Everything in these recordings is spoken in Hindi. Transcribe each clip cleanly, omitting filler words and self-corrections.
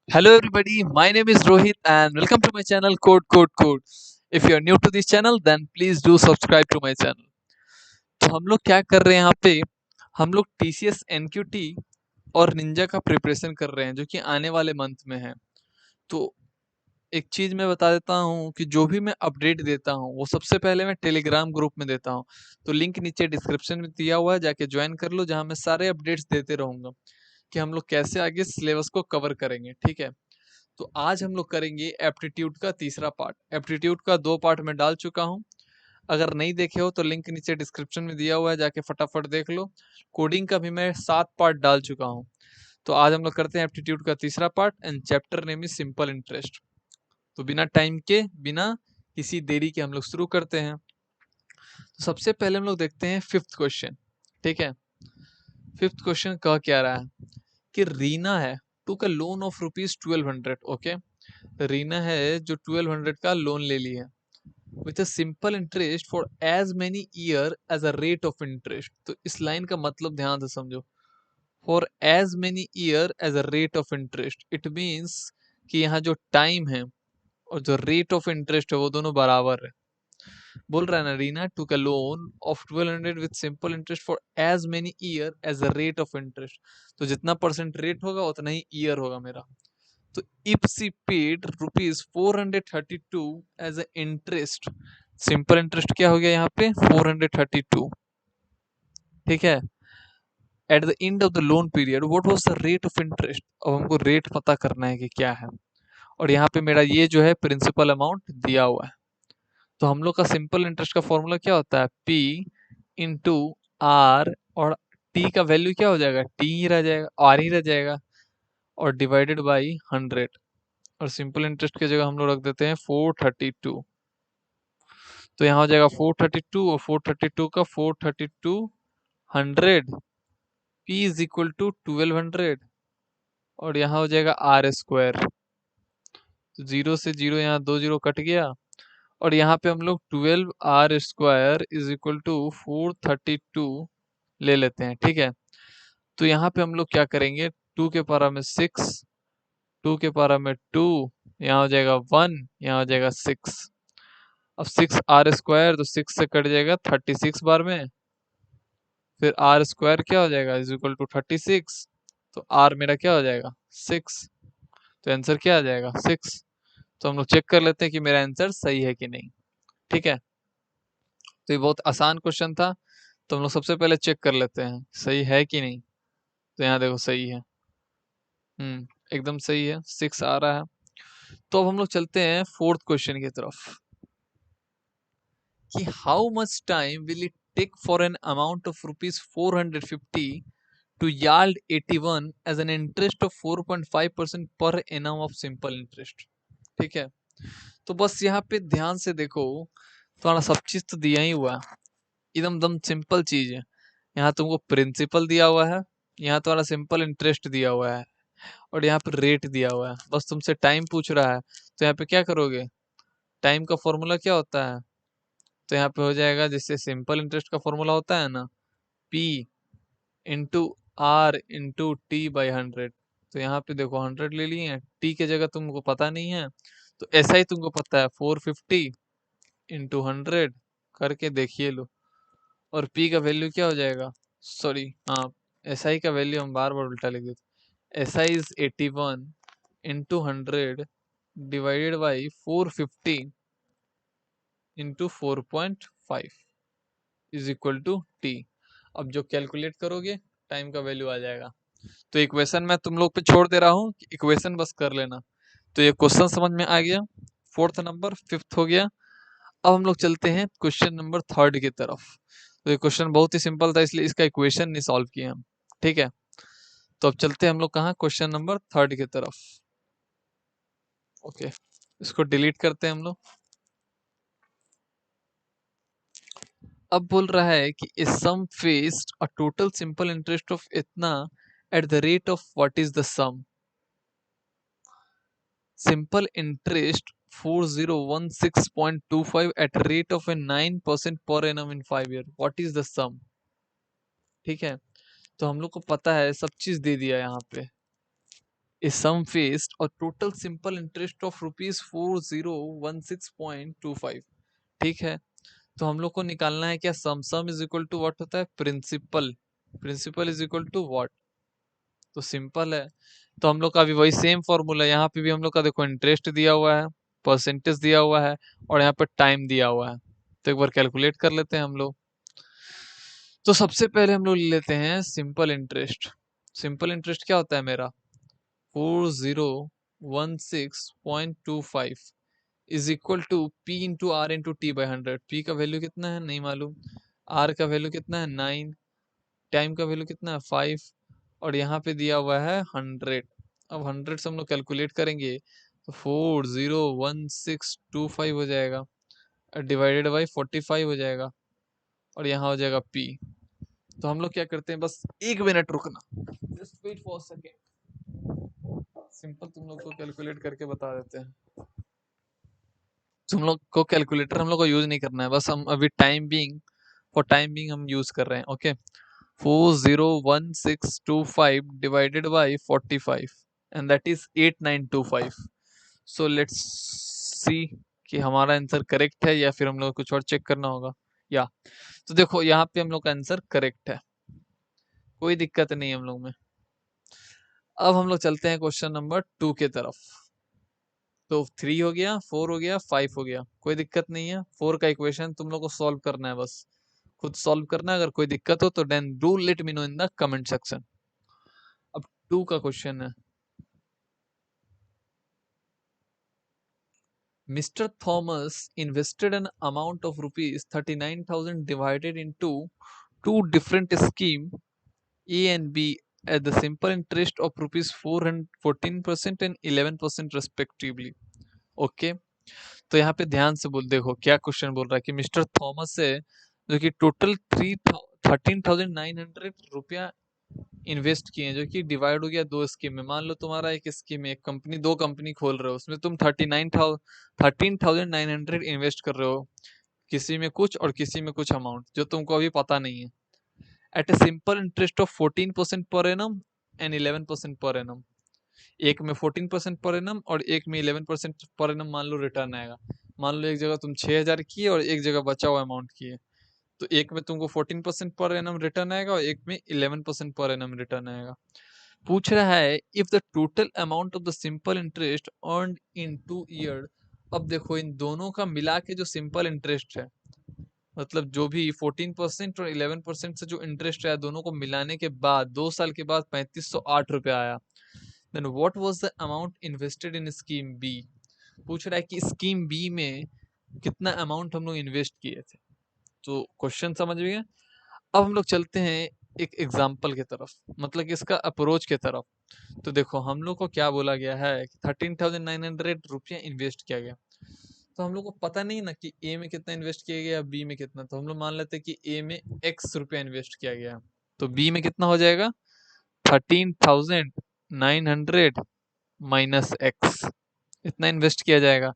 Hello everybody, my name is Rohit and welcome to my channel Code Code Code. If you are new to this channel then please do subscribe to my channel. तो हम लोग क्या कर रहे हैं यहाँ पे, हम लोग TCS NQT और निंजा का प्रिपरेशन कर रहे हैं जो कि आने वाले मंथ में है। तो एक चीज मैं बता देता हूँ कि जो भी मैं अपडेट देता हूँ वो सबसे पहले मैं टेलीग्राम ग्रुप में देता हूँ। तो लिंक नीचे डिस्क्रिप्शन में दिया हुआ है, जाके ज्वाइन कर लो, जहाँ मैं सारे अपडेट्स देते रहूंगा कि हम लोग कैसे आगे सिलेबस को कवर करेंगे। ठीक है, तो आज हम लोग करेंगे एप्टीट्यूड का तीसरा पार्ट। एप्टीट्यूड का 2 पार्ट में डाल चुका हूँ, अगर नहीं देखे हो तो लिंक नीचे डिस्क्रिप्शन में दिया हुआ है, जाके फटाफट देख लो। कोडिंग का भी मैं 7 पार्ट डाल चुका हूँ। तो आज हम लोग करते हैं एप्टीट्यूड का तीसरा part and chapter name is simple interest. तो बिना टाइम के, बिना किसी देरी के हम लोग शुरू करते हैं। तो सबसे पहले हम लोग देखते हैं फिफ्थ क्वेश्चन। ठीक है, फिफ्थ क्वेश्चन कह क्या रहा है कि रीना है टू का लोन ऑफ ₹1200। ओके, रीना है जो 1200 का लोन ले ली है with a simple interest for as many year as a rate of interest. तो इस लाइन का मतलब ध्यान से समझो, for as many year as a rate of interest, it means कि यहाँ जो टाइम है और जो रेट ऑफ इंटरेस्ट है वो दोनों बराबर है। बोल रहा है ना, Reena to a loan of 1200 with simple interest for as many year as a rate of interest. तो जितना परसेंट रेट होगा उतना ही ईयर होगा मेरा। तो if she paid ₹432 as a interest, simple interest क्या हो गया यहाँ पे 432। ठीक है, at the end of the loan period what was the rate of interest. अब हमको रेट पता करना है कि क्या है, और यहाँ पे मेरा ये जो है प्रिंसिपल अमाउंट दिया हुआ है। तो हम लोग का सिंपल इंटरेस्ट का फॉर्मूला क्या होता है, पी इंटू आर, और टी का वैल्यू क्या हो जाएगा, टी ही रह जाएगा, आर ही रह जाएगा, और डिवाइडेड बाई 100। और सिंपल इंटरेस्ट की जगह हम लोग रख देते हैं 432। तो यहाँ हो जाएगा 432, और 432 का 432 100, पी इज इक्वल टू 1200, और यहाँ हो जाएगा आर स्क्वायर। तो जीरो से जीरो, यहाँ 2 जीरो कट गया, और यहाँ पे हम लोग 12r² इज इक्वल टू 432 ले लेते हैं। ठीक है, तो यहाँ पे हम लोग क्या करेंगे, 2 के पारा में 6, 2 के पारा में 2, यहाँ हो जाएगा 1, यहाँ हो जाएगा 6। अब 6r² तो 6 से कट जाएगा 36 बार में, फिर आर स्क्वायर क्या हो जाएगा इज इक्वल टू 36। तो आर मेरा क्या हो जाएगा 6। तो आंसर क्या आ जाएगा 6। तो हम लोग चेक कर लेते हैं कि मेरा आंसर सही है कि नहीं। ठीक है, तो ये बहुत आसान क्वेश्चन था, तो हम लोग सबसे पहले चेक कर लेते हैं सही है कि नहीं। तो यहाँ देखो सही है, एकदम सही है, 6 आ रहा है। तो अब हम लोग चलते हैं फोर्थ क्वेश्चन की तरफ कि how much time will it take for an amount of ₹450 to yield 81 as an interest of 4.5% per annum of simple interest। ठीक है, तो बस यहाँ पे ध्यान से देखो, तुम्हारा सब चीज तो दिया ही हुआ है, एकदम दम सिंपल चीज है। यहाँ तुमको प्रिंसिपल दिया हुआ है, यहाँ तुम्हारा सिंपल इंटरेस्ट दिया हुआ है, और यहाँ पे रेट दिया हुआ है। बस तुमसे टाइम पूछ रहा है, तो यहाँ पे क्या करोगे, टाइम का फॉर्मूला क्या होता है। तो यहाँ पे हो जाएगा जैसे सिंपल इंटरेस्ट का फॉर्मूला होता है ना, P into R into T by 100। तो यहाँ पे देखो 100 ले लिए हैं, टी के जगह तुमको पता नहीं है, तो ऐसा ही तुमको पता है 450 इंटू 100 करके देखिए लो। और पी का वैल्यू क्या हो जाएगा, सॉरी हाँ, एस आई का वैल्यू हम बार बार उल्टा लिख देते, S I is 81 into 100 divided by 450 into 4.5 is equal to T. अब जो कैलकुलेट करोगे टाइम का वैल्यू आ जाएगा। तो इक्वेशन मैं तुम लोग पे छोड़ दे रहा हूँ, इक्वेशन बस कर लेना। तो ये क्वेश्चन समझ में आ गया, फोर्थ नंबर फिफ्थ हो गया। अब हम लोग चलते हैं क्वेश्चन नंबर थर्ड की तरफ। तो ये क्वेश्चन बहुत ही सिंपल था, इसलिए इसका इक्वेशन नहीं सॉल्व किया हम। ठीक है, तो अब चलते हैं हम लोग कहाँ, क्वेश्चन नंबर थर्ड की तरफ। ओके, इसको डिलीट करते हैं हम लोग। अब बोल रहा है कि a sum faced a total simple interest of इतना at the rate of what is the sum। simple interest 4016.25 at a rate of a 9% per annum in 5 year, what is the sum। ठीक है, तो हम लोग को पता है, सब चीज दे दिया यहाँ पे। ए सम फेस्ड और टोटल सिंपल इंटरेस्ट ऑफ ₹4016.25। ठीक है, तो हम लोग को निकालना है क्या, sum is equal to what होता है, principal. Principal is equal to what, तो सिंपल है। तो हम लोग का भी वही सेम फॉर्मूला, यहाँ पे भी हम लोग का देखो इंटरेस्ट दिया हुआ है, परसेंटेज दिया हुआ है, और यहाँ पे टाइम दिया हुआ है। तो एक बार कैलकुलेट कर लेते हैं हम लोग। तो सबसे पहले हम लोग ले लेते हैं सिंपल इंटरेस्ट। सिंपल इंटरेस्ट क्या होता है मेरा, 4016.25 is equal to P into R into T by 100। P का वैल्यू कितना है नहीं मालूम, आर का वैल्यू कितना है 9, टाइम का वैल्यू कितना है 5, और यहाँ पे दिया हुआ है 100। अब 100 से हम लोग कैलकुलेट करेंगे तो 401625 हो जाएगा, डिवाइडेड बाई 45 हो जाएगा, और यहाँ हो जाएगा पी। तो हम लोग क्या करते हैं, बस 1 मिनट रुकना, just wait for second, simple तुम लोग को कैलकुलेट करके बता देते हैं। तुम लोग को कैलकुलेटर हम लोग को यूज नहीं करना है, बस हम अभी टाइम बीइंग हम यूज कर रहे हैं। Okay, 401625 divided by 45 and that is 8925। so let's see कि हमारा आंसर करेक्ट है या फिर हम लोग कुछ और चेक करना होगा। या तो देखो यहाँ पे हम लोग का आंसर करेक्ट है, कोई दिक्कत नहीं है हम लोग में। अब हम लोग चलते हैं क्वेश्चन नंबर 2 के तरफ। तो 3 हो गया, 4 हो गया, 5 हो गया, कोई दिक्कत नहीं है। 4 का इक्वेशन तुम लोग को सॉल्व करना है, बस खुद सॉल्व करना है। अगर कोई दिक्कत हो तो then do let me know in the comment section. अब 2 का क्वेश्चन है, Mr. Thomas invested an amount of rupees 39,000 divided into two different schemes A and B at the simple interest of rupees 414% and 11% respectively। Okay, तो यहाँ पे ध्यान से बोल, देखो क्या क्वेश्चन बोल रहा है कि मिस्टर थॉमस से जो कि टोटल 13,900 इन्वेस्ट किए हैं, जो कि डिवाइड हो गया दो स्कीम में। मान लो तुम्हारा एक स्कीम में, एक कंपनी, दो कंपनी खोल रहे हो, उसमें तुम 13,900 इन्वेस्ट कर रहे हो, किसी में कुछ और किसी में कुछ अमाउंट जो तुमको अभी पता नहीं है, at a simple interest of 14% पर एनम एंड 11% पर एनम। एक में 14% पर एनम और एक में 11% पर एनम मान लो रिटर्न आएगा। मान लो एक जगह तुम 6,000 किए और एक जगह बचा हुआ अमाउंट किए, तो एक में तुमको 14% पर एनम रिटर्न आएगा और एक में 11% पर एनम रिटर्न आएगा। पूछ रहा है if the total amount of the simple interest earned in 2 year. अब देखो इन दोनों का मिला के जो सिंपल इंटरेस्ट है, मतलब जो भी 14% और 11% से जो इंटरेस्ट है, दोनों को मिलाने के बाद 2 साल के बाद 3508 रुपया आया। Then what was the amount invested in scheme B. पूछ रहा है कि स्कीम बी में कितना अमाउंट हम लोग इन्वेस्ट किए थे। तो क्वेश्चन समझ गए। अब हम लोग चलते हैं एक एग्जाम्पल की तरफ, मतलब कि इसका अप्रोच की तरफ। तो देखो हम लोग को क्या बोला गया है कि 13,900 रुपया इन्वेस्ट किया गया। तो हम लोग को पता नहीं ना कि ए में कितना इन्वेस्ट किया गया, बी में कितना, तो हम लोग मान लेते हैं कि ए में x रुपया इन्वेस्ट किया गया, तो बी में कितना हो जाएगा 13,900 माइनस एक्स, इतना इन्वेस्ट किया जाएगा।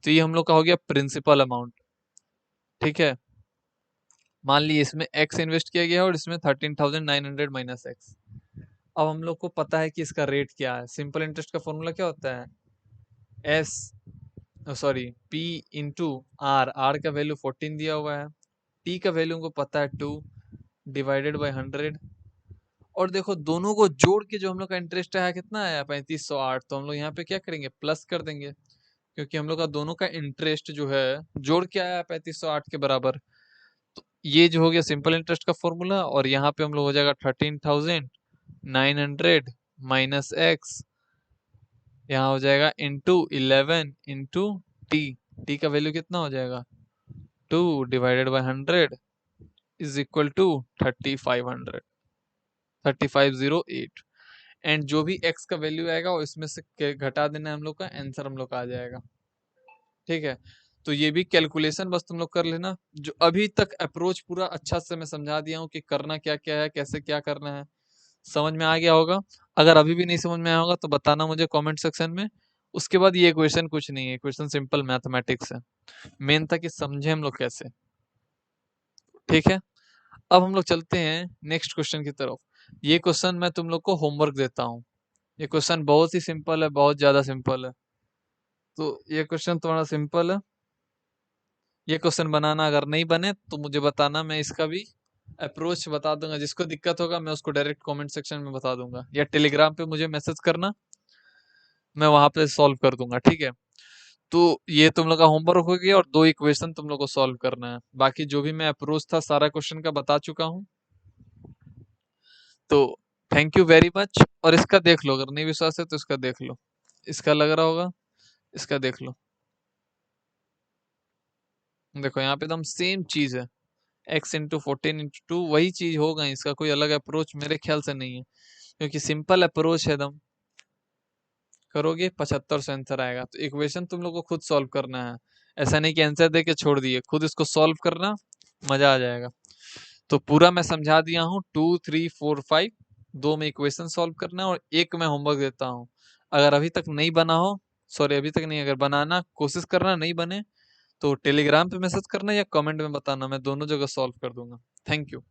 तो ये हम लोग का हो गया प्रिंसिपल अमाउंट। ठीक है, मान लीजिए इसमें एक्स इन्वेस्ट किया गया और इसमें 13,900 माइनस एक्स। अब हम लोग को पता है कि इसका रेट क्या है। सिंपल इंटरेस्ट का फॉर्मूला क्या होता है, S sorry P into R. R का वैल्यू 14 दिया हुआ है, टी का वैल्यू को पता है 2, डिवाइडेड बाई 100। और देखो दोनों को जोड़ के जो हम लोग का इंटरेस्ट आया कितना आया 3508, तो हम लोग यहाँ पे क्या करेंगे प्लस कर देंगे, क्योंकि हम लोग का दोनों का इंटरेस्ट जो है जोड़ के आया 3508 के बराबर। तो ये जो हो गया सिंपल इंटरेस्ट का फॉर्मूला, और यहाँ पे हम लोग हो जाएगा 13,900 माइनस एक्स, यहाँ हो जाएगा इंटू 11 इंटू टी। टी का वैल्यू कितना हो जाएगा 2 divided by 100 is equal to 3508। And जो भी x का वैल्यू आएगा वो इसमें से घटा देना है, हम लोग का आंसर हम लोग का आ जाएगा। ठीक है, तो ये भी कैलकुलेशन बस तुम लोग कर लेना। जो अभी तक अप्रोच पूरा अच्छा से मैं समझा दिया हूँ कि करना क्या क्या है, कैसे क्या करना है, समझ में आ गया होगा। अगर अभी भी नहीं समझ में आया होगा तो बताना मुझे कमेंट सेक्शन में। उसके बाद ये क्वेश्चन कुछ नहीं है, क्वेश्चन सिंपल मैथमेटिक्स है, मेन था कि समझे हम लोग कैसे। ठीक है, अब हम लोग चलते हैं नेक्स्ट क्वेश्चन की तरफ। ये क्वेश्चन मैं तुम लोग को होमवर्क देता हूँ, ये क्वेश्चन बहुत ही सिंपल है, बहुत ज्यादा सिंपल है। तो ये क्वेश्चन थोड़ा सिंपल है। ये क्वेश्चन बनाना, अगर नहीं बने तो मुझे बताना, मैं इसका भी अप्रोच बता दूंगा। जिसको दिक्कत होगा मैं उसको डायरेक्ट कमेंट सेक्शन में बता दूंगा, या टेलीग्राम पे मुझे मैसेज करना, मैं वहां पे सॉल्व कर दूंगा, ठीक है। तो ये तुम लोग का होमवर्क हो गया, और 2 इक्वेशन तुम लोग को सॉल्व करना है। बाकी जो भी मैं अप्रोच था सारा क्वेश्चन का बता चुका हूँ। तो थैंक यू वेरी मच। और इसका देख लो, अगर नहीं विश्वास है तो इसका देख लो, इसका लग रहा होगा, इसका देख लो। देखो यहाँ पे एकदम सेम चीज है, x × 14 × 2 वही चीज होगा, इसका कोई अलग अप्रोच मेरे ख्याल से नहीं है, क्योंकि सिंपल अप्रोच है एकदम। करोगे 75 से आंसर आएगा। तो इक्वेशन तुम लोग को खुद सॉल्व करना है, ऐसा नहीं कि आंसर दे के छोड़ दिए, खुद इसको सॉल्व करना, मजा आ जाएगा। तो पूरा मैं समझा दिया हूँ, 2 3 4 5, 2 में इक्वेशन सॉल्व करना है और एक में होमवर्क देता हूँ। अगर अभी तक नहीं बना हो, सॉरी अभी तक नहीं, अगर बनाना कोशिश करना, नहीं बने तो टेलीग्राम पे मैसेज करना या कमेंट में बताना, मैं दोनों जगह सॉल्व कर दूंगा। Thank you.